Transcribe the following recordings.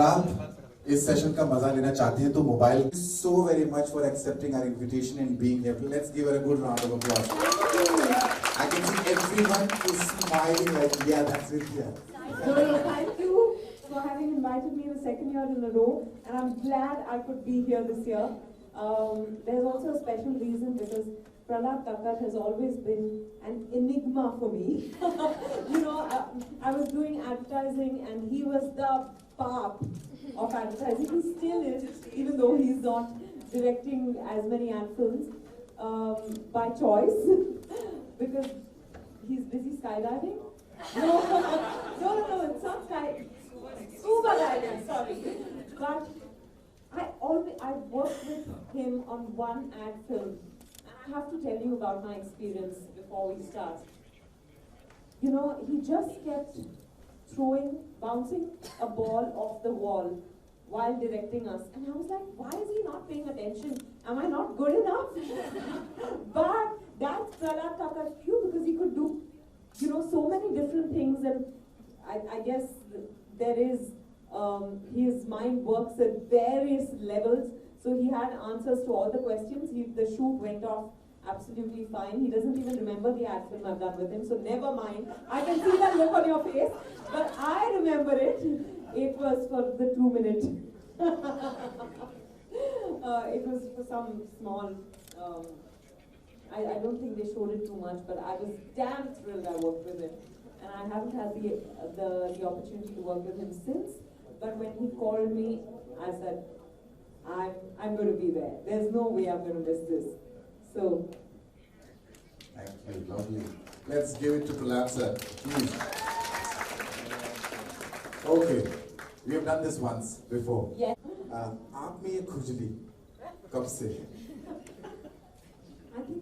आप इस सेशन का मजा लेना चाहते हैं तो mobile so very much for accepting our invitation and being here. Let's give her a good round of applause. I can see everyone is smiling like, yeah, that's Vidya. Thank you for having invited me the second year in a row, and I'm glad I could be here this year. There's also a special reason because Prakash has always been an enigma for me. You know, I was doing advertising and he was the pop of advertising. He still is, even though he's not directing as many ad films by choice because he's busy skydiving. No, it's not scuba diving, sorry. But I worked with him on one ad film. I have to tell you about my experience before we start. You know, he just kept bouncing a ball off the wall while directing us. And I was like, why is he not paying attention? Am I not good enough? But that's Prakash to you because he could do, you know, so many different things. And I guess there is, his mind works at various levels. So he had answers to all the questions. The shoot went off absolutely fine. He doesn't even remember the ad film I've done with him, so never mind. I can see that look on your face, but I remember it. It was for the 2 minute. It was for some small, I don't think they showed it too much, but I was damn thrilled I worked with him. And I haven't had the opportunity to work with him since, but when he called me, I said, I'm going to be there. There's no way I'm going to miss this. So. Thank you, lovely. Let's give it to Balan sir, please. Okay, we have done this once before. Yes. आप में ये खुजली कब से? I think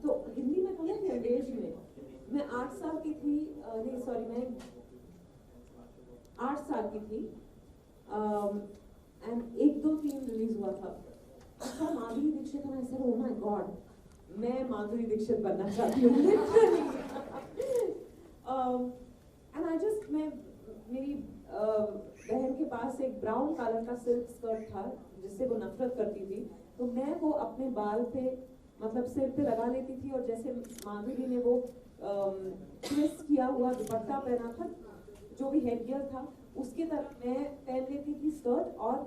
तो हिंदी में कहूँ या अंग्रेज में मैं 8 साल की थी नहीं सॉरी मैं 8 साल की थी and 1, 2, 3 रिलीज हुआ था अच्छा Madhuri Dixit and I said oh my god मैं माधुरी दीक्षित बनना चाहती हूँ literally and I just मैं मेरी बहन के पास एक ब्राउन कलर का सिल्क स्कर्ट था जिससे वो नफरत करती थी तो मैं वो अपने बाल पे मतलब सिर पे लगा लेती थी और जैसे माधुरी ने वो ट्विस्ट किया हुआ दुपट्टा पहना था जो भी हेड गियर था उसके तरफ मैं पहन लेती थी स्कर्ट और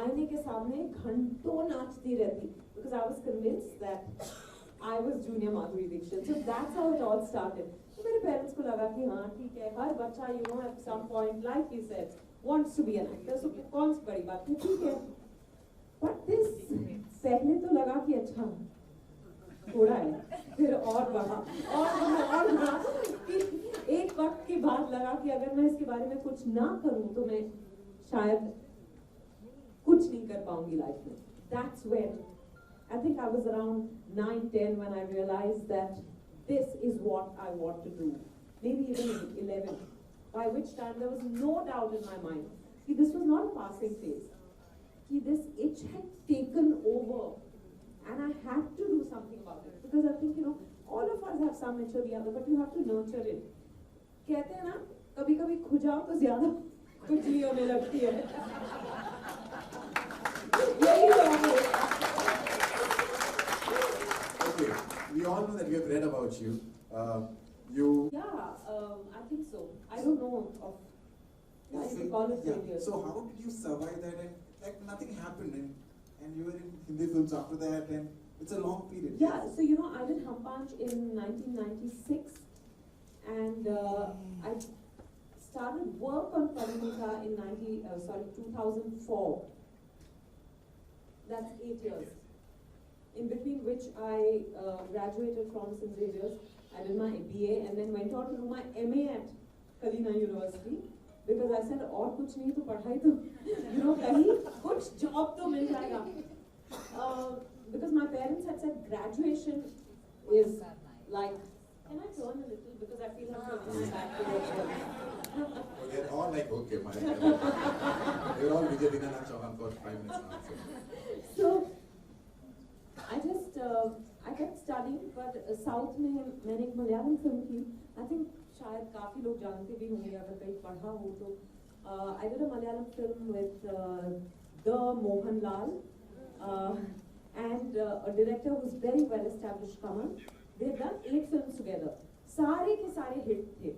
आईने के सामने घंटों नाचती रहती because I was convinced that I was junior Madhuri Dixit. So that's how it all started. तो मेरे पेरेंट्स को लगा कि हाँ ठीक है हर बच्चा you know at some point like he said wants to be an actor. So कौन सी बड़ी बात है ठीक है. But this पहले तो लगा कि अच्छा थोड़ा है फिर और बढ़ा कि एक वक्त के बाद लगा कि अगर मैं इसके बारे में कुछ ना करूं तो मैं शायद कुछ नहीं कर पाऊंगी लाइफ में. That's when I think I was around 9, 10 when I realized that this is what I want to do. Maybe even 11. By which time there was no doubt in my mind. See, this was not a passing phase. See, this itch had taken over. And I had to do something about it. Because I think, you know, all of us have some itch or the other, but you have to nurture it. कहते हैं ना, कभी-कभी खुजाओ तो ज़्यादा खुजली होने लगती है. यही है. Okay, we all know that we have read about you. I think so. I don't know of. So how did you survive that? And like nothing happened, and you were in Hindi films after that, and it's a long period. Yeah. So you know, I did Hum Panch in 1996, and I started work on Paramita in 2004. That's 8 years. In between which I graduated from St. Xavier's. I did my BA and then went on to do my MA at Kalina University because I said और कुछ नहीं तो पढ़ाई तो you know कहीं कुछ job तो मिल जाएगा. Because my parents had said graduation is like. Can I turn a little because I feel like I'm back to Oh, they're all like okay, my. They're all Vidya Dinana Chauhan for 5 minutes now. So I kept studying, but South में मैंने एक Malayalam film की. I think शायद काफी लोग जानते भी होंगे अगर कहीं पढ़ा हो तो I did a Malayalam film with the Mohanlal and a director who's very well established, Kamal. They've done 8 films together. सारे के सारे हिट थे.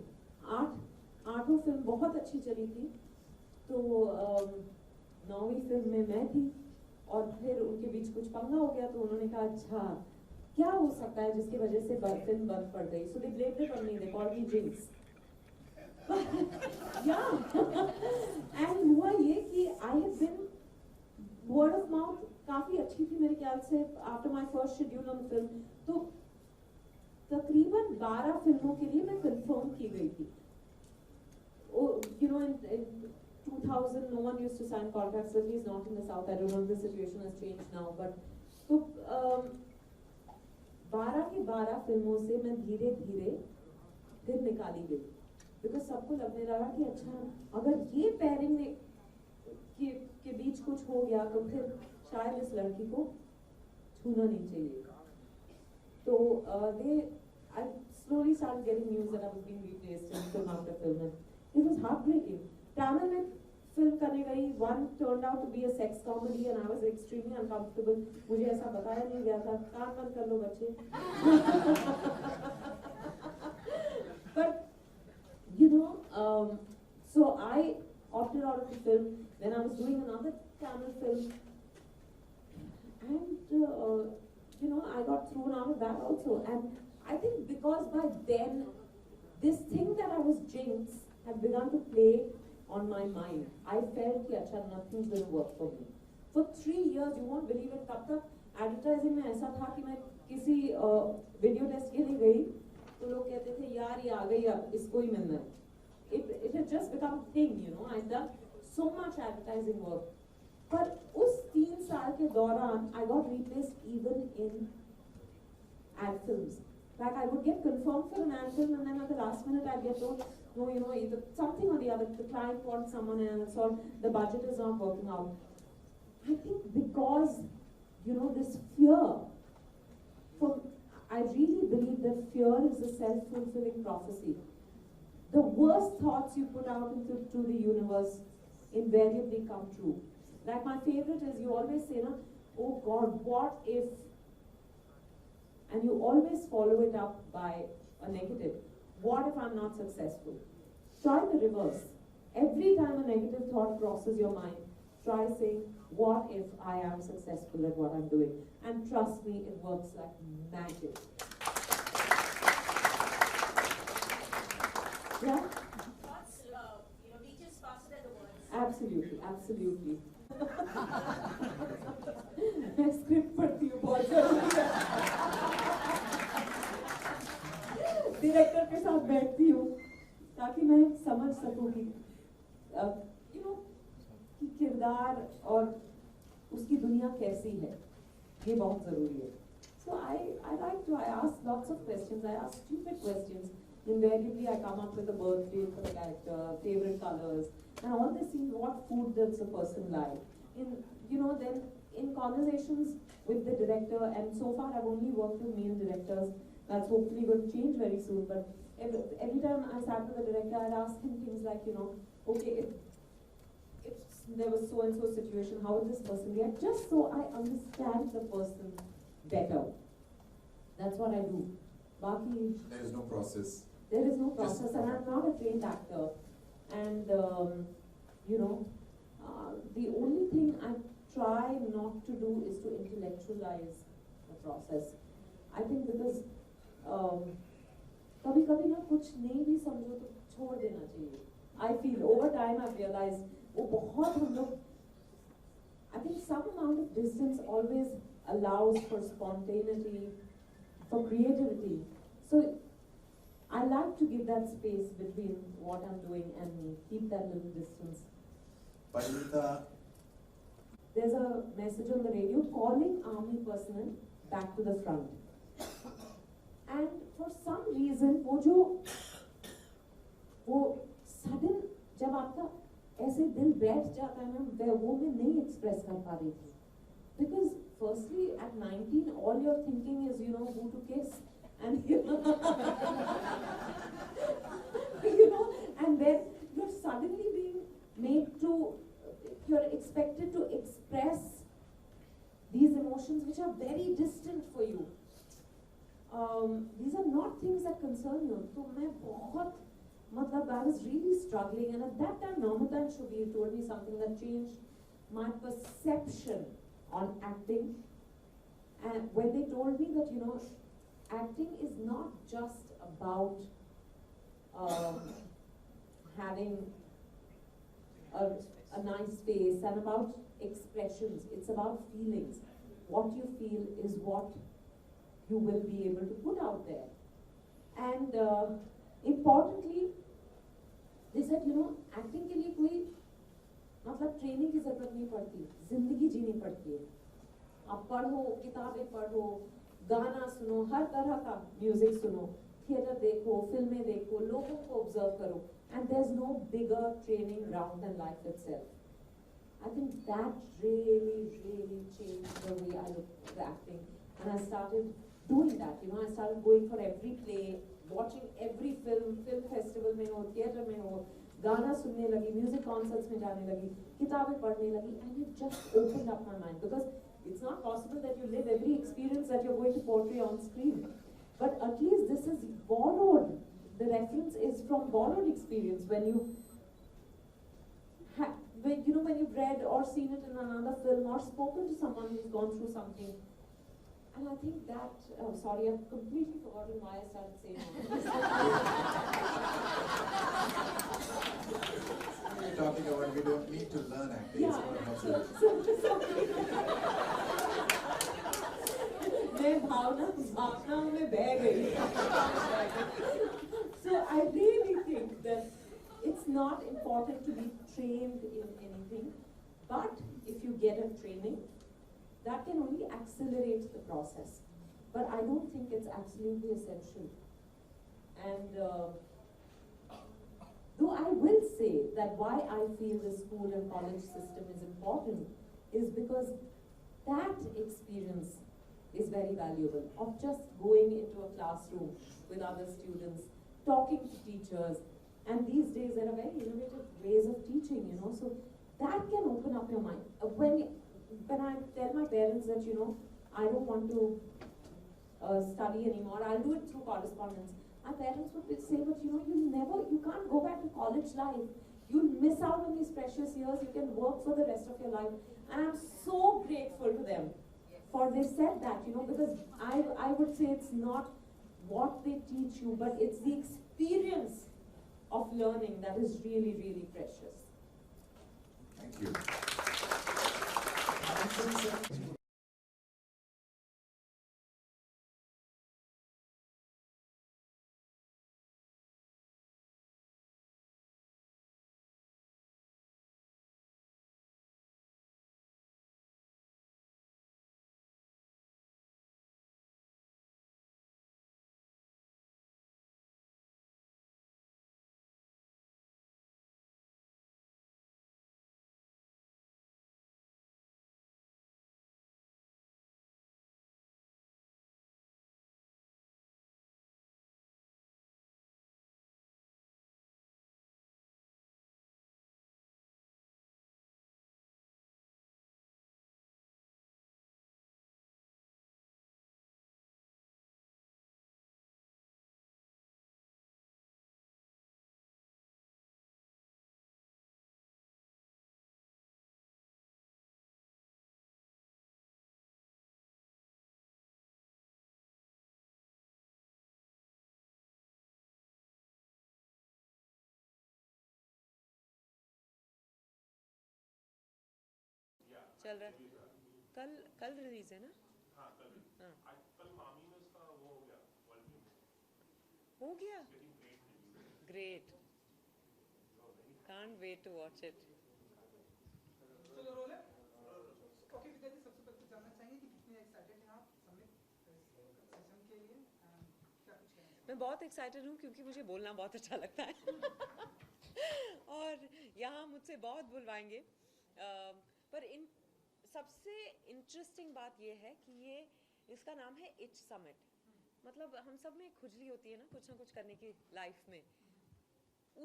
आठों फिल्म बहुत अच्छी चली थी. तो 9वीं फिल्म में मैं थी और फिर उनके बीच कुछ पंगा हो गया तो उन्होंने कहा अच्छा क्या हो सकता है जिसकी वजह से फिल्म बंद पड़ गई. So they blamed it on me. They called me jinx. Yeah. And हुआ ये कि I had been word of mouth काफी अच्छी थी मेरे ख्याल से after my first schedule on the film. तो तकरीबन 12 फिल्मों के लिए मैं कंफर्म की गई थी. You know, in 2000, no one used to sign contracts, at least not in the South. I don't know if the situation has changed now, but so 12 की 12 फिल्मों से मैं धीरे धीरे फिर निकाली गई. बिकॉज सबको लगने लगा कि अच्छा अगर ये पेयरिंग के बीच कुछ हो गया तो फिर शायद इस लड़की को छूना नहीं चाहिए. तो I slowly started getting news that I was being replaced in film after film. And it was heartbreaking. Tamil में film करने गई. One turned out to be a sex comedy and I was extremely uncomfortable. मुझे ऐसा बताया नहीं गया था. कान बंद कर लो बच्चे. But you know, so I opted out of the film. Then I was doing another Tamil film, and you know, I got thrown out of that also. And I think because by then, this thing that I was jinx had begun to play on my mind. I felt कि अच्छा nothing's going to work for me. For 3 years, you won't believe it. तब तक advertising में ऐसा था कि मैं किसी video test के लिए गई तो लोग कहते थे यार ये आ गई अब इसको ही मिलना है. It had just become a thing, you know. I'd done so much advertising work. But उस 3 साल के दौरान I got replaced even in ad films. Like I would get confirmed for an ad film and then at the last minute I'd get told, no, you know, either something or the other, the client wants someone else or the budget is not working out. I think because, you know, this fear, I really believe that fear is a self-fulfilling prophecy. The worst thoughts you put out into the universe invariably come true. Like my favorite is you always say, no, oh God, what if? And you always follow it up by a negative. What if I'm not successful? Try the reverse. Every time a negative thought crosses your mind, try saying, what if I am successful at what I'm doing? And trust me, it works like magic. Yeah? Thoughts, you know, reaches faster than the words. Absolutely, absolutely. मैं script पढ़ती हूँ बहुत जरूरी है. Director के साथ बैठती हूँ ताकि मैं समझ सकूँ कि you know कि किरदार और उसकी दुनिया कैसी है. ये बहुत जरूरी है. So I ask lots of questions. I ask stupid questions. Invariably, I come up with a birth date for the character, favorite colors, and all this things. What food does a person like? Then in conversations with the director, and so far I've only worked with male directors. That's hopefully going to change very soon. But every time I sat with the director, I'd ask him things like, you know, okay, if there was so and so situation, how would this person react? Just so I understand the person better. That's what I do. Baki, There is no process. there is no process, and I'm not a trained actor. And the only thing I try not to do is to intellectualize the process. I think because कभी-कभी ना कुछ नहीं भी समझो तो छोड़ देना चाहिए. I feel over time I've realized वो बहुत हम लोग. I think some amount of distance always allows for spontaneity, for creativity. So I like to give that space between what I'm doing and me. Keep that little distance. Parinita, There's a message on the radio calling army personnel back to the front. And for some reason, वो sudden जब आपका ऐसे दिल बैठ जाता है ना, वो मैं नहीं express कर पा रही थी. Because firstly, at 19, all you're thinking is, you know, who to kiss. And and then you're suddenly being these are not things that concern you. तो मैं बहुत मतलब I was really struggling, and at that time Namita and Shubir told me something that changed my perception on acting. And when they told me that, you know, acting is not just about having a nice face and about expressions, it's about feelings. What you feel is what you will be able to put out there. And importantly, they said, you know, acting के लिए कोई मतलब training की जरूरत नहीं पड़ती, जिंदगी जीनी पड़ती है. आप पढ़ो, किताबें पढ़ो, गाना सुनो, हर तरह का म्यूजिक सुनो, थिएटर देखो, फिल्में देखो, लोगों को ऑब्जर्व करो, and there's no bigger training ground than life itself. I think that really changed the way I looked at acting, and I started doing that. You know, I started going for every play, watching every film festival में हो, theater में हो, गाना सुनने लगी, music concerts में जाने लगी, किताबें पढ़ने लगी, and it just opened up my mind, because it's not possible that you live every experience that you're going to portray on screen. But at least this is borrowed. The reference is from borrowed experience. When you've read or seen it in another film or spoken to someone who's gone through something. And I think that, sorry, I've completely forgotten why I started saying that. We're talking about we don't need to learn acting. Yeah, मैं भावनाओं में बह गई. So I really think that it's not important to be trained in anything, but if you get a training, that can only accelerate the process. But I don't think it's absolutely essential. And though I will say that why I feel the school and college system is important is because that experience is very valuable, of just going into a classroom with other students, talking to teachers, and these days there are very innovative ways of teaching, you know, so that can open up your mind. When I tell my parents that, you know, I don't want to study anymore, I'll do it through correspondence, my parents would say, but you know, you can't go back to college life. You'll miss out on these precious years. You can work for the rest of your life. And I'm so grateful to them for they said that, you know, because I would say it's not what they teach you, but it's the experience of learning that is really precious. Thank you. चल रहा है. कल release है ना? हाँ कल. आज कल मामी में उसका वो हो गया वर्ल्ड प्रीमियर. हो गया. Great. Can't wait to watch it. चलो रोल है. ओके विद्या जी, सबसे पहले जानना चाहेंगे कि कितने एक्साइटेड हैं आप समिट सेशन के लिए, क्या कुछ कहना हैं? मैं बहुत एक्साइटेड हूँ क्योंकि मुझे बोलना बहुत अच्छा लगता है और यहाँ मुझसे बहुत बुलवाएंगे. पर इन सबसे इंटरेस्टिंग बात ये है कि इसका नाम है इच समिट. मतलब हम सब में खुजली होती है ना कुछ करने की लाइफ में.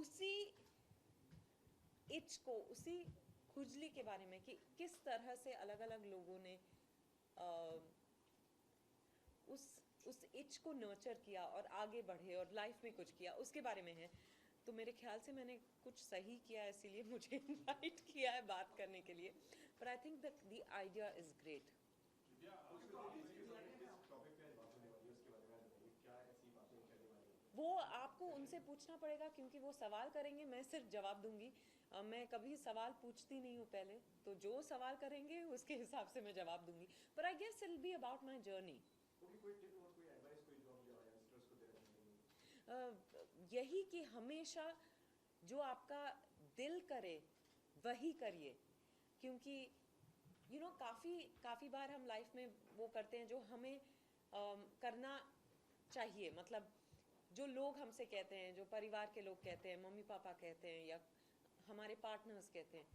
उसी इच को, उसी खुजली के बारे में कि किस तरह से अलग अलग लोगों ने उस इच को नर्चर किया और आगे बढ़े और लाइफ में कुछ किया, उसके बारे में है। तो मेरे ख्याल से मैंने कुछ सही किया, इसीलिए मुझे इनवाइट किया है बात करने के लिए। But I think that the idea is great. वो आपको उनसे पूछना पड़ेगा, क्योंकि वो सवाल करेंगे, मैं सिर्फ जवाब दूंगी। मैं कभी सवाल पूछती नहीं हूँ पहले, तो जो सवाल करेंगे उसके हिसाब से मैं जवाब दूंगी। पर I guess it will be about my journey. यही कि हमेशा जो आपका दिल करे वही करिए, क्योंकि काफ़ी बार हम लाइफ में वो करते हैं जो हमें करना चाहिए, मतलब जो लोग हमसे कहते हैं, जो परिवार के लोग कहते हैं, मम्मी पापा कहते हैं या हमारे पार्टनर्स कहते हैं,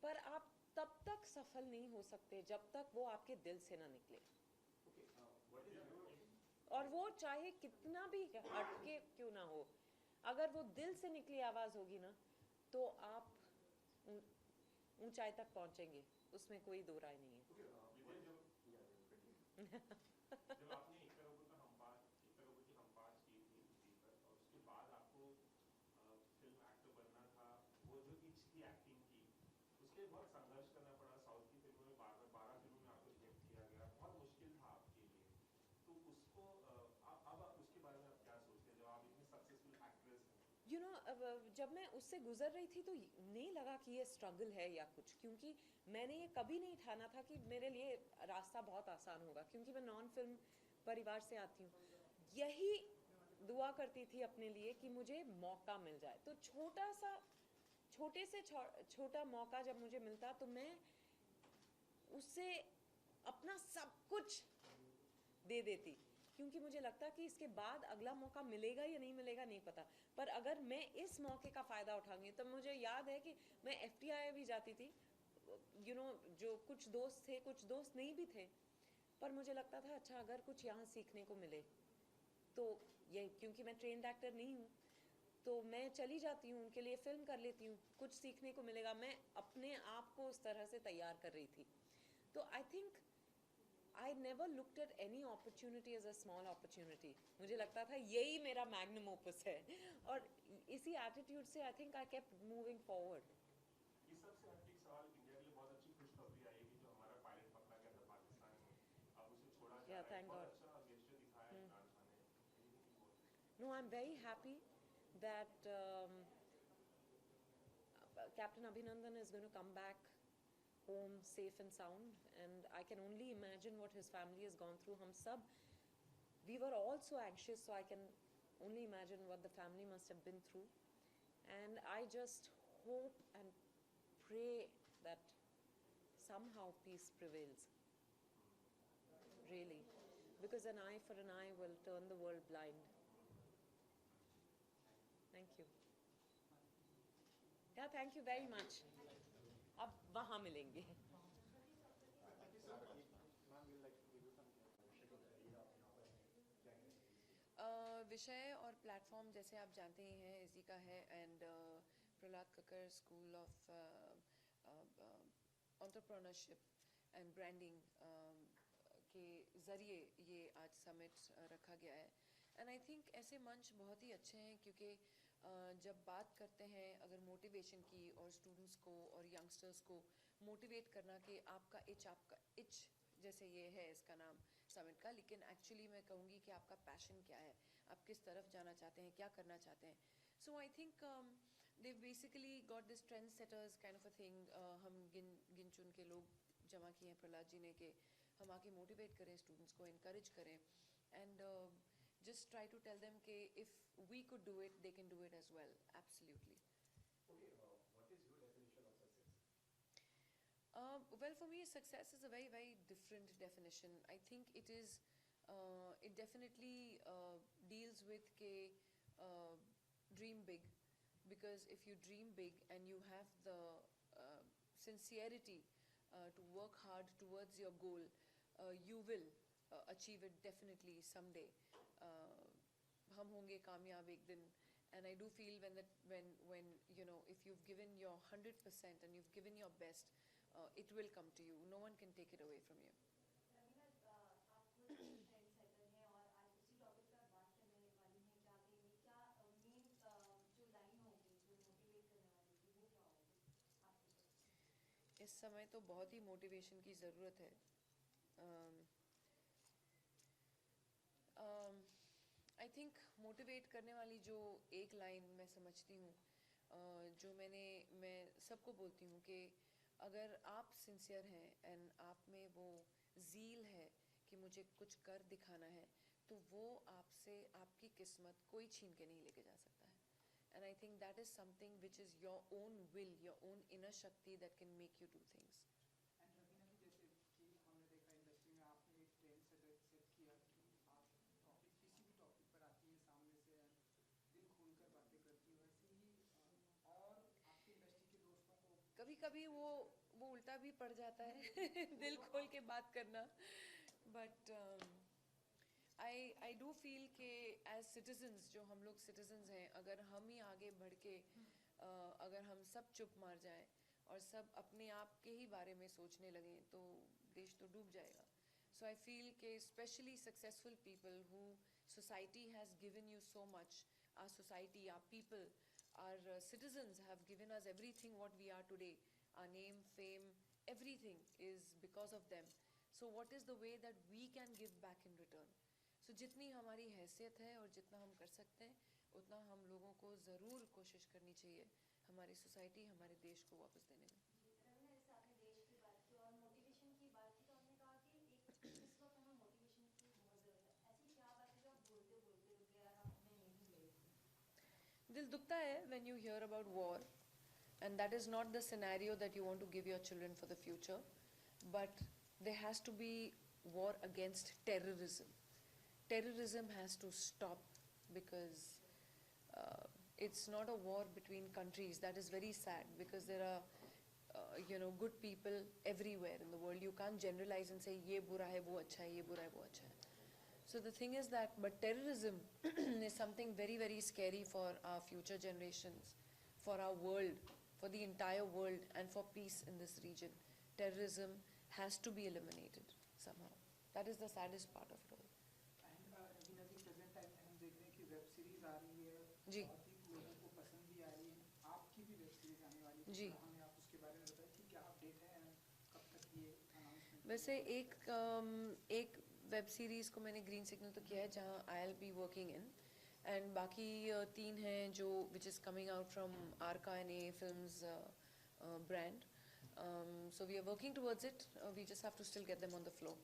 पर आप तब तक सफल नहीं हो सकते जब तक वो आपके दिल से ना निकले। और वो चाहे कितना भी हटके क्यों ना हो, अगर वो दिल से निकली आवाज़ होगी ना, तो आप ऊंचाई तक पहुंचेंगे, उसमें कोई दो राय नहीं है। जब आपने एक करोड़ की हम पास की थी टीवी पर, और उसके बाद आपको फिल्म एक्टर बनना था, वो जो इच की एक्टिंग की, उसके बहुत संघर्ष करना पड़ा। साउथ की फिल्मों में 12 फिल्मों में आपको रिजेक्ट किया गया, बहुत मुश्किल था आपके लिए। तो उसको अब उसके बारे में आप क्या सोचते हैं, जब आप इतनी सक्सेसफुल एक्ट्रेस हैं? जब मैं उससे गुजर रही थी तो नहीं लगा कि ये स्ट्रगल है या कुछ, क्योंकि मैंने ये कभी नहीं ठाना था कि मेरे लिए रास्ता बहुत आसान होगा, क्योंकि मैं नॉन फिल्म परिवार से आती हूँ। यही दुआ करती थी अपने लिए कि मुझे मौका मिल जाए। तो छोटे से छोटा मौका जब मुझे मिलता तो मैं उससे अपना सब कुछ दे देती, क्योंकि मुझे लगता कि इसके बाद अगला मौका मिलेगा या नहीं मिलेगा नहीं पता, पर अगर मैं इस मौके का फ़ायदा उठाऊंगी। तो मुझे याद है कि मैं FTI भी जाती थी, जो कुछ दोस्त थे, कुछ दोस्त नहीं भी थे, पर मुझे लगता था अच्छा अगर कुछ यहाँ सीखने को मिले तो ये, क्योंकि मैं ट्रेन्ड एक्टर नहीं हूँ, तो मैं चली जाती हूँ उनके लिए, फिल्म कर लेती हूँ, कुछ सीखने को मिलेगा। मैं अपने आप को उस तरह से तैयार कर रही थी। तो I think I never looked at any opportunity as a small opportunity. मुझे लगता था यही मेरा magnum opus है, और इसी attitude से I think I kept moving forward. इस सबसे हटके एक सवाल, इंडिया के लिए बहुत अच्छी खुशखबरी आई कि जो हमारा पायलट पकड़ा गया था पाकिस्तान में, अब उसे छोड़ा जा रहा है। Thank बहुत God. अच्छा गेस्चर दिखाया है इमरान खान ने। No, I'm very happy that Captain Abhinandan is going to come back home safe and sound, and I can only imagine what his family has gone through. We were all so anxious, so I can only imagine what the family must have been through. And I just hope and pray that somehow peace prevails. Really. Because an eye for an eye will turn the world blind. Thank you. Yeah, thank you very much. अब वहाँ मिलेंगे। विषय और platform जैसे आप जानते ही हैं इसी का है, and Prahlad Kakkar school of entrepreneurship and branding के ज़रिए ये आज समिट रखा गया है। एंड आई थिंक ऐसे मंच बहुत ही अच्छे हैं, क्योंकि जब बात करते हैं अगर मोटिवेशन की, और स्टूडेंट्स को और यंगस्टर्स को मोटिवेट करना कि आपका इच जैसे ये है इसका नाम समिट का, लेकिन एक्चुअली मैं कहूँगी कि आपका पैशन क्या है, आप किस तरफ जाना चाहते हैं, क्या करना चाहते हैं। So I think they basically got this trend setters kind of a thing. हम गिन चुन के लोग जमा किए हैं प्रहलाद जी ने, कि हम आके मोटिवेट करें स्टूडेंट्स को, इनकरेज करें, and just try to tell them that if we could do it, they can do it as well. Absolutely. Okay, what is your definition of success? Well, for me, success is a very, very different definition. I think it is, it definitely deals with dream big, because if you dream big and you have the sincerity to work hard towards your goal, you will achieve it definitely someday. हम होंगे कामयाब एक दिन, and I do feel when you know, if you've given your 100% and you've given your best, it will come to you. No one can take it away from you. Raveena, आप खुद trend setter हैं और आज इस समय तो बहुत ही motivation की ज़रूरत है. आई थिंक मोटिवेट करने वाली जो एक लाइन मैं समझती हूँ, जो मैं सबको बोलती हूँ कि अगर आप सिंसियर हैं एंड आप में वो ज़ील है कि मुझे कुछ कर दिखाना है, तो वो आपसे आपकी किस्मत कोई छीन के नहीं लेके जा सकता है. And I think that is something which is your own will, your own inner shakti that can make you do things. And Raveena ji, जैसे कि हमने देखा इंडस्ट्री में आपने एक ट्रेंड सेट किया कि आप टॉपिक किसी भी टॉपिक पर आती हैं सामने से and दिल खोलकर बातें करती हो. वैसे ही और आपके इंडस्ट्री के दोस्तों को कभी कभी वो उल्टा भी पड़ जाता है दिल खोल के बात करना. बट आई डू फील कि एज सिटीजन्स, जो हम लोग सिटीजन्स हैं, अगर हम ही आगे बढ़ के अगर हम सब चुप मार जाएं और सब अपने आप के ही बारे में सोचने लगें तो देश तो डूब जाएगा. सो आई फील कि specially successful people who society has given you so much, our society, our people, our citizens have given us everything what we are today, our name, fame, everything is because of them. So what is the way that we can give back in return? So जितनी हमारी हैसियत है और जितना हम कर सकते हैं, उतना हम लोगों को ज़रूर कोशिश करनी चाहिए हमारी सोसाइटी, हमारे देश को वापस देने में. रवीना, जैसे आपने देश की बात की और मोटिवेशन की बात की, तो आपने कहा कि एक इस वक्त हमें मोटिवेशन की बहुत ज़रूरत है. ऐसी क्या बात है जो आप बोलते बोलते रुक गए और आपने नहीं गए? दिल दुखता है when you hear about war, and that is not the scenario that you want to give your children for the future, but there has to be war against terrorism. Terrorism has to stop because it's not a war between countries. That is very sad because there are good people everywhere in the world. You can't generalize and say ye bura hai wo acha hai, ye bura hai wo acha hai. So the thing is that, but terrorism is something very, very scary for our future generations, for our world, for the entire world, and for peace in this region. Terrorism has to be eliminated somehow. That is the saddest part of it all. And Raveena ji, present time में हम देख रहे हैं कि web series आ रही है, जी. बहुत ही लोगों को पसंद भी आ रही है. आपकी भी वेब सीरीज आने वाली है, जी. तो हमें आप उसके बारे में बताएं कि क्या अपडेट है and कब तक ये अनाउंसमेंट? वैसे एक वेब सीरीज़ को मैंने ग्रीन सिग्नल तो किया है जहाँ I'll be working in, and बाकी 3 हैं जो which is coming out from Arka and A films brand. So we are working towards it. We just have to still get them on the floor.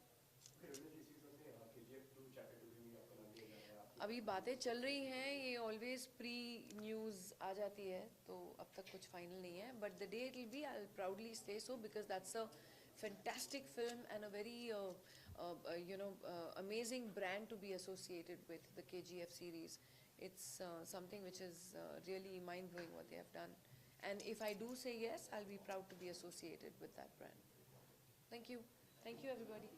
अभी बातें चल रही हैं, ये always pre news आ जाती है, तो अब तक कुछ फाइनल नहीं है. But the day it will B, I will proudly से सो, because that's a fantastic film and a very amazing brand to be associated with the KGF series. It's something which is really mind-blowing what they have done, and if I do say yes, I'll be proud to be associated with that brand. Thank you everybody.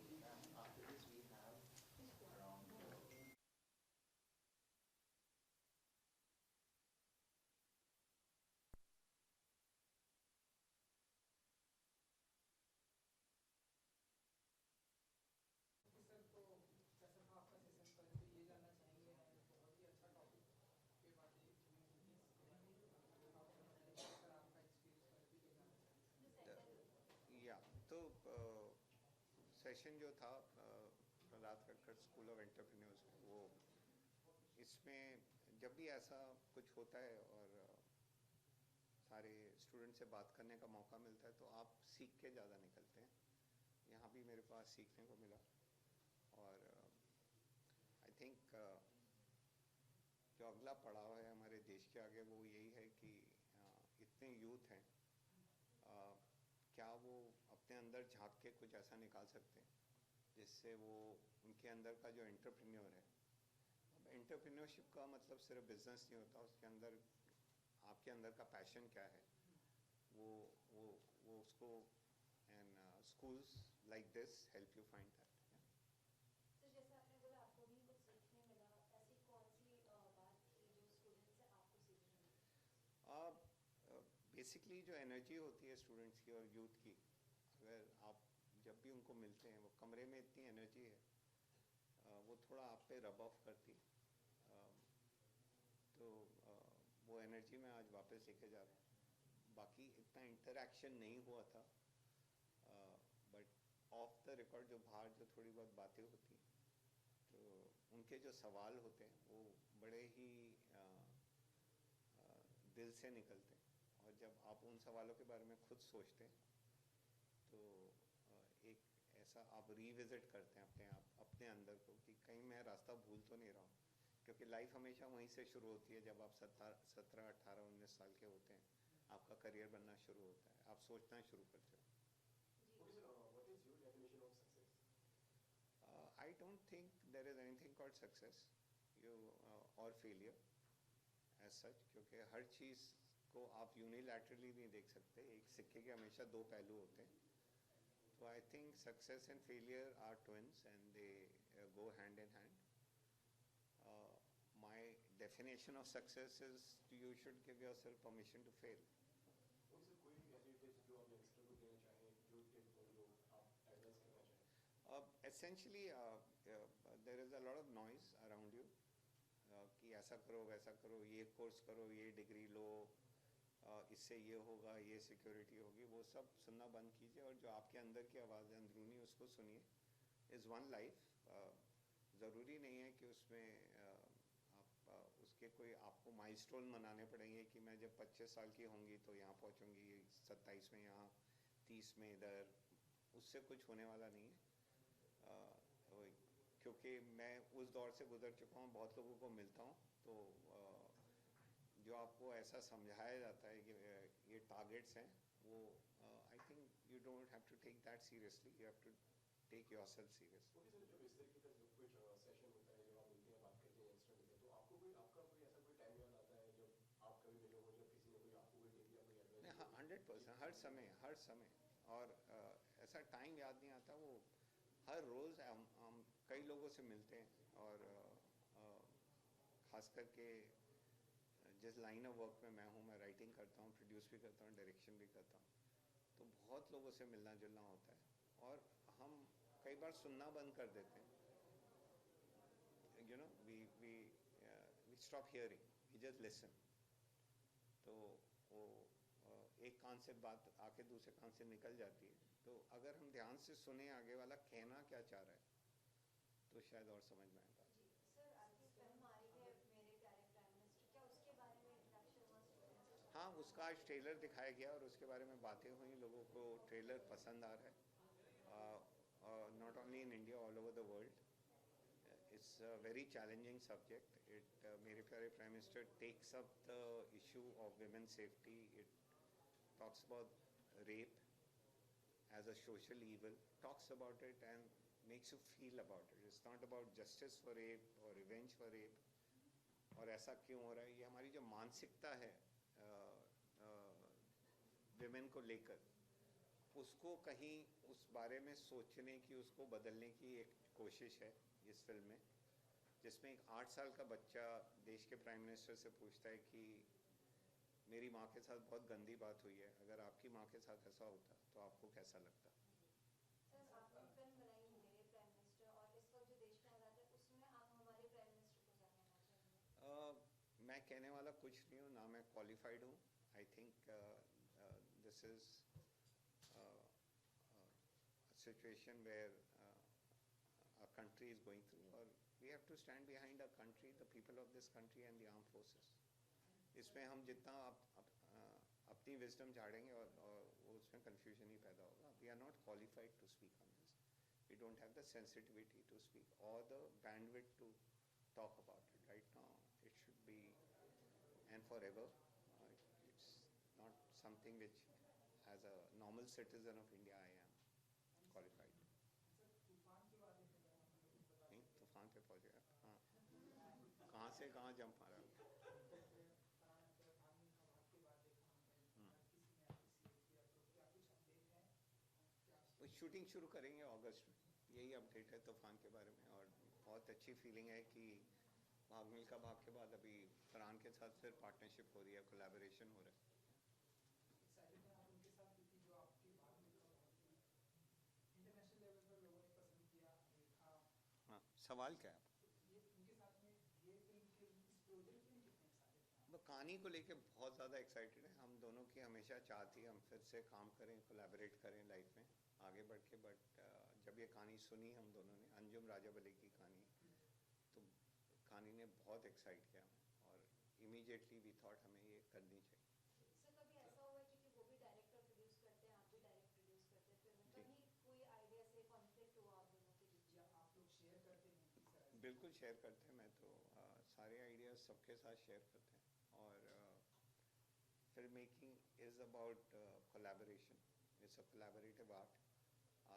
Sir, तो कैसा था आपका session? पहले तो ये जानना चाहेंगे, बहुत ही अच्छा टॉपिक पे बातें सर, आपका एक्सपीरियंस पर भी जानना चाहेंगे. या तो सेशन जो था Prahlad Kakkar school of entrepreneurs में, वो इसमें जब भी ऐसा कुछ होता है और सारे स्टूडेंट से बात करने का मौका मिलता है तो आप सीख के ज़्यादा निकलते हैं. यहाँ भी मेरे पास सीखने को मिला, और आई थिंक जो अगला पड़ाव है हमारे देश के आगे वो यही है कि इतने यूथ हैं, क्या वो अपने अंदर झांक के कुछ ऐसा निकाल सकते हैं जिससे वो उनके अंदर का जो एंटरप्रेन्योर है. अब एंटरप्रेन्योरशिप का मतलब सिर्फ बिजनेस नहीं होता, उसके अंदर आपके अंदर का पैशन क्या है, वो उसको, and schools like this help you find that. तो जैसे आपने बोला आपको भी कुछ सीखने मिला, ऐसी कौन सी बात थी जो स्टूडेंट से आपको सीखने मिली? बेसिकली जो एनर्जी होती है स्टूडेंट्स की और यूथ की, अगर आप जब भी उनको मिलते हैं, वो कमरे में इतनी एनर्जी है, वो थोड़ा आप पे रब ऑफ करती, तो वो एनर्जी में आज वापस लेके जा रहा हूँ. बाकी इतना इंटरेक्शन नहीं हुआ था, ऑफ द रिकॉर्ड जो बाहर जो थोड़ी बहुत बातें होती हैं, तो उनके जो सवाल होते हैं वो बड़े ही दिल से निकलते हैं, और जब आप उन सवालों के बारे में खुद सोचते हैं तो एक ऐसा आप रीविज़िट करते हैं अपने आप अपने अंदर को कि कहीं मैं रास्ता भूल तो नहीं रहा हूँ, क्योंकि लाइफ हमेशा वहीं से शुरू होती है जब आप 17, 18, 19 साल के होते हैं, आपका करियर बनना शुरू होता है, आप सोचना शुरू करते हो. What is your definition of success? I don't think there is anything called success or failure as such, क्योंकि हर चीज़ को आप यूनिलैटरली नहीं देख सकते, एक सिक्के के हमेशा दो पहलू होते हैं. तो I think success and failure are twins and they go hand in hand. My definition of success is you should give yourself permission to fail. उनसे कोई ऐसी टिप्स जो आप यंगस्टर को देना चाहें, जो टिप हो जो आप एडवाइस करना चाहें? Essentially, there is a lot of noise around you. कि ऐसा करो वैसा करो, ये कोर्स करो, ये डिग्री लो, इससे ये होगा, ये सिक्योरिटी होगी, वो सब सुनना बंद कीजिए और जो आपके अंदर की आवाज़ है अंदरूनी उसको सुनिए. Is one life. ज़रूरी नहीं है कि उसमें आप उसके कोई आपको माइलस्टोन मनाने पड़ेंगे कि मैं जब 25 साल की होंगी तो यहाँ पहुँचूँगी, 27 में यहाँ, 30 में इधर. उससे कुछ होने वाला नहीं है. क्योंकि मैं उस दौर से गुजर चुका हूँ, बहुत लोगों को मिलता हूँ, तो जो आपको ऐसा समझाया जाता है कि ये टारगेट्स हैं, वो I think you don't have to take that seriously, you have to take yourself serious. Okay sir, जब इस तरीके का जो कुछ सेशन होता है, जब आप मिलते हैं, बात करते हैं, यंगस्टर मिलते हैं, तो आपको कोई आपका कोई ऐसा कोई टाइम याद आता है जब आप कभी मिले हो, जब किसी ने कोई आपको कोई टिप या कोई एडवाइस? हाँ, 100%, हर समय. और ऐसा टाइम याद नहीं आता, वो हर रोज़ हम कई लोगों से मिलते हैं, और ख़ास करके जिस लाइन ऑफ वर्क में मैं हूँ, मैं राइटिंग करता हूँ, प्रोड्यूस भी करता हूँ, डायरेक्शन भी करता हूँ, तो बहुत लोगों से मिलना जुलना होता है, और हम कई बार सुनना बंद कर देते हैं. We stop hearing, we just listen. तो वो एक कान से बात आके दूसरे कान से निकल जाती है. तो अगर हम ध्यान से सुने आगे वाला कहना क्या चाह रहा है, तो शायद और समझ में आएगा. सर, आपकी फिल्म आ रही है मेरे प्यारे प्राइम मिनिस्टर, क्या उसके बारे में इंट्रोडक्शन हुआ स्टूडेंट्स से? हाँ, उसका आज ट्रेलर दिखाया गया और उसके बारे में बातें हुई, लोगों को ट्रेलर पसंद आ रहा है. Not only in India, all over the world. It's a very challenging subject. मेरे प्यारे prime minister takes up the issue of women's safety. It talks about rape as a social evil, talks about it and makes you feel about it. It's not about justice for rape or revenge for rape, और ऐसा क्यों हो रहा है. ये हमारी जो मानसिकता है विमेन को लेकर, उसको कहीं उस बारे में सोचने की, उसको बदलने की एक कोशिश है इस फिल्म में, जिसमें एक 8 साल का बच्चा देश के प्राइम मिनिस्टर से पूछता है कि मेरी माँ के साथ बहुत गंदी बात हुई है, अगर आपकी माँ के साथ ऐसा होता तो आपको कैसा लगता. सर, आपने फिल्म बनाई है मेरे प्राइम मिनिस्टर, और इस वक्त जो देश में हालात है उसमें आप हमारे प्राइम मिनिस्टर को क्या कहना चाहेंगे? मैं कहने वाला कुछ नहीं हूँ, ना मैं क्वालिफाइड हूँ. I think this is situation where our country is going through, or we have to stand behind our country, the people of this country and the armed forces. इसमें हम जितना अपनी wisdom झाड़ेंगे और उसमें confusion ही पैदा होगा. We are not qualified to speak on this. We don't have the sensitivity to speak or the bandwidth to talk about it right now. It should be and forever. It's not something which, as a normal citizen of India, I am qualified. नहीं, तूफान पे पहुँच गया. हाँ, कहाँ से कहाँ jump मारा. वो शूटिंग शुरू करेंगे अगस्त में, यही अपडेट है तूफान के बारे में. और बहुत अच्छी फीलिंग है कि भाग मिल्खा भाग के बाद अभी फरहान के साथ फिर पार्टनरशिप हो रही है, कोलैबोरेशन हो रहा है. हाँ, सवाल क्या है? वो कहानी को लेके बहुत ज़्यादा एक्साइटेड है. हम दोनों की हमेशा चाहती है हम फिर से काम करें, कोलैबोरेट करें लाइफ में. आगे बढ़ के, बट जब ये कहानी सुनी हम दोनों ने, अंजुम राजा बली की कहानी, तो कहानी ने बहुत एक्साइट किया हमें और इमीडिएटली वी थॉट हमें ये करनी चाहिए। सर कभी ऐसा हुआ है क्योंकि वो भी डायरेक्टर प्रोड्यूस करते हैं, आप भी डायरेक्ट प्रोड्यूस करते हैं फिल्म में, जी। कभी कोई आइडिया से कॉन्फ्लिक्ट हुआ आप दोनों के बीच? या आप लोग शेयर करते हैं कि सर ऐसा बिल्कुल शेयर करते हैं, मैं तो सारे आइडियाज़ सबके साथ शेयर करते हैं। और film making is about collaboration, it's a collaborative art.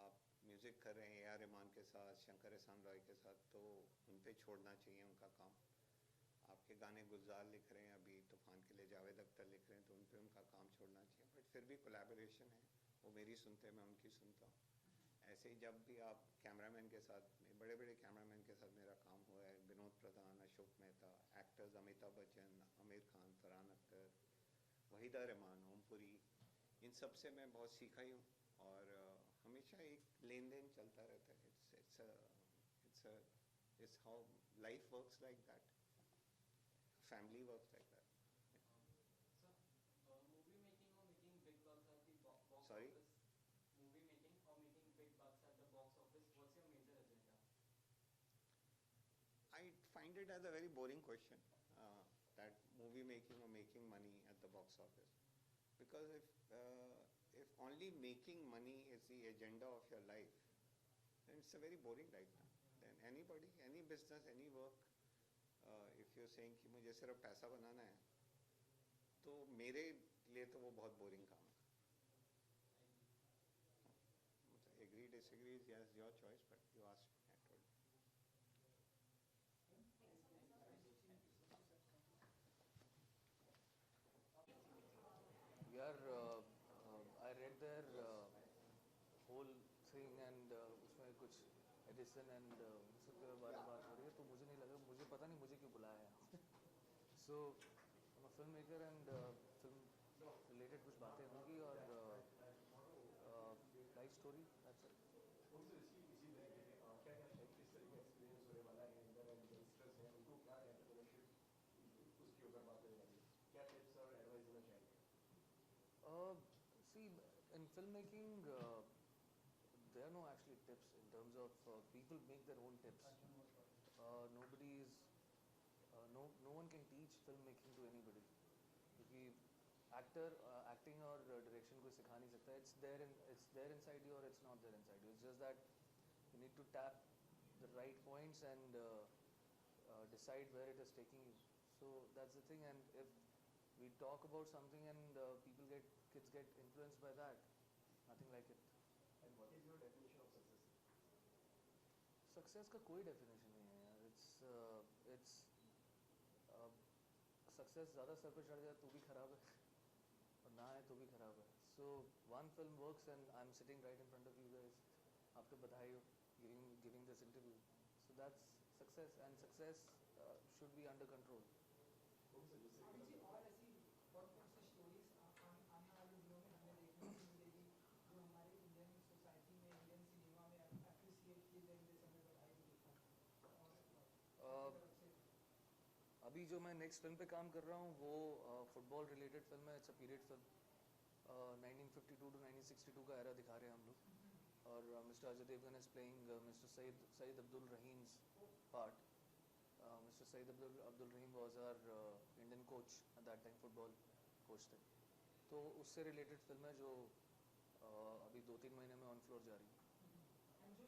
आप म्यूज़िक कर रहे हैं ए आर रहमान के साथ, शंकर एहसान रॉय के साथ, तो उन पे छोड़ना चाहिए उनका काम। आपके गाने गुलजार लिख रहे हैं, अभी तूफान के लिए जावेद अख्तर लिख रहे हैं, तो उन पे उनका काम छोड़ना चाहिए। बट फिर भी कोलैबोरेशन है, वो मेरी सुनते हैं, मैं उनकी सुनता हूँ। ऐसे ही जब भी आप कैमरामैन के साथ, बड़े बड़े कैमरामैन के साथ मेरा काम हुआ है, विनोद प्रधान, अशोक मेहता, एक्टर्स अमिताभ बच्चन, आमिर खान, फरहान अख्तर, वहीदा रहमान, ओमपुरी, इन सब से मैं बहुत सीखा ही हूँ। और हमेशा एक लेन देन चलता रहता है। It's how life works like that, family works like that. Sir, movie making or making big bucks at the box Sorry? office. Movie making or making big bucks at the box office. What's your major agenda? I find it as a very boring question, that movie making or making money at the box office. Because if only making money is the agenda of your life, then it's a very boring life now. Then anybody, any business, any work, if you're saying कि मुझे सिर्फ पैसा बनाना है, तो मेरे लिए तो वो बहुत बोरिंग काम है। Agree, disagree, yes, your choice, but you asked me, I told you. यार I read their whole thing and उसमें कुछ एडिसन एंड सब के बारे में बात हो रही है, तो मुझे नहीं लगा, मुझे पता नहीं मुझे क्यों बुलाया है। सो I'm a film maker and film related कुछ बातें होंगी और life story, that's it. See, in filmmaking, there are no actually tips in terms of people make their own tips. Nobody is, no one can teach filmmaking to anybody. क्योंकि acting or direction कोई सिखा नहीं सकता. It's there inside you or it's not there inside you. It's just that you need to tap the right points and decide where it is taking you. So that's the thing. And if we talk about something and kids get influenced by that, nothing like it. And what is your definition of success? Success का कोई definition नहीं है यार. It's success ज़्यादा sir पे चढ़ जाए तो भी खराब है और ना है तो भी खराब है. So one film works and I'm sitting right in front of you guys. आपको बधाई हो giving this interview. So that's success, and success should be under control. अभी जी और ऐसी बहुत सी स्टोरीज आने वाले दिनों में हमें देखने को मिलेगी जो हमारे इंडियन सोसाइटी में, इंडियन सिनेमा में अप्रिशिएट किए जाएंगे, जैसे हमें बधाई भी देता और अभी जो मैं नेक्स्ट फिल्म पे काम कर रहा हूँ वो फुटबॉल रिलेटेड फिल्म है. It's a period film. 1952 to 1962 का एरा दिखा रहे हैं हम लोग. और mister Ajay Devgan is playing mister Saeed Abdul Rahim's part. Mr. Saeed Abdul Rahim was our Indian coach at that time, football coach थे. तो उससे रिलेटेड फिल्म है जो अभी 2-3 महीने में ऑन फ्लोर जा रही है. जो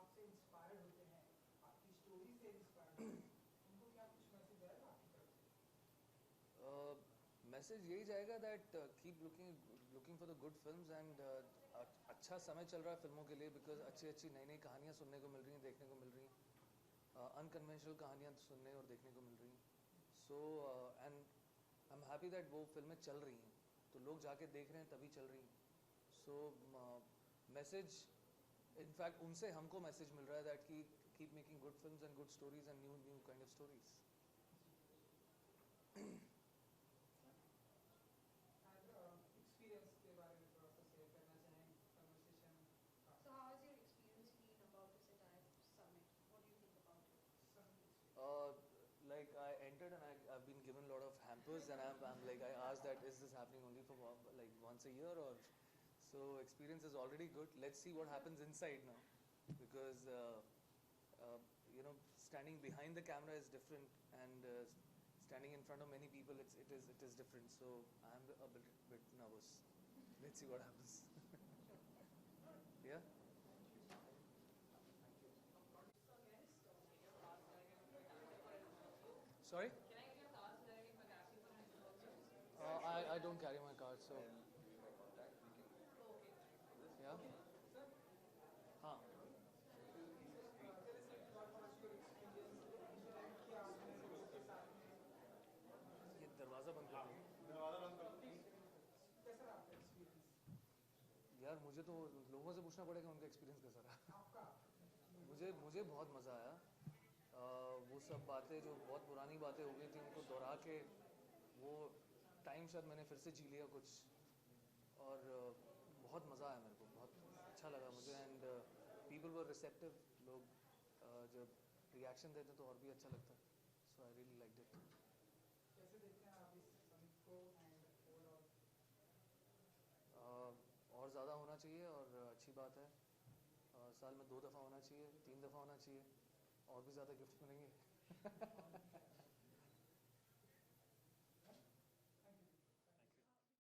आपसे इंस्पायर्ड होते हैं, आपकी स्टोरी से इंस्पायर्ड होते हैं, उनको क्या कुछ मैसेज जाएगा आपकी तरफ से? मैसेज यही जाएगा that keep looking for the good films and अच्छा समय चल रहा है फिल्मों के लिए, बिकॉज अच्छी नई नई कहानियाँ सुनने को मिल रही हैं, देखने को मिल रही हैं. अनकन्वेंशनल कहानियाँ सुनने और देखने को मिल रही हैं. So and I am happy that वो फिल्में चल रही हैं, तो लोग जाके देख रहे हैं तभी चल रही हैं. सो मैसेज इनफैक्ट उनसे हमको मैसेज मिल रहा है दैट की keep making good films and good stories and new kind of stories. Experience के बारे में थोड़ा सा शेयर करना चाहें conversation. So how has your experience been about this entire summit? What do you think about it? Like I entered and I've been given a lot of hampers and I'm like I asked that is this happening only for like once a year or so So experience is already good. Let's see what happens inside now, because standing behind the camera is different, and standing in front of many people, it is different. So I'm a bit nervous. Let's see what happens. Yeah. Sorry? I don't carry my card, so. Yeah. हाँ. ये दरवाज़ा बंद कर दो. यार मुझे तो लोगों से पूछना पड़ेगा उनका एक्सपीरियंस कैसा रहा. मुझे बहुत मज़ा आया. वो सब बातें जो बहुत पुरानी बातें हो गई थी उनको दोहरा के वो टाइम शायद मैंने फिर से जी लिया कुछ, और बहुत मज़ा आया मेरे को, बहुत अच्छा लगा मुझे. And people were receptive. लोग जब रिएक्शन देते तो और भी अच्छा लगता. सो आई रियली लाइक्ड इट. कैसे देखते हैं आप इस समिट को एंड ओवरऑल? और ज़्यादा होना चाहिए, और अच्छी बात है. साल में 2 दफ़ा होना चाहिए, 3 दफ़ा होना चाहिए, और भी ज़्यादा गिफ्ट मिलेंगे.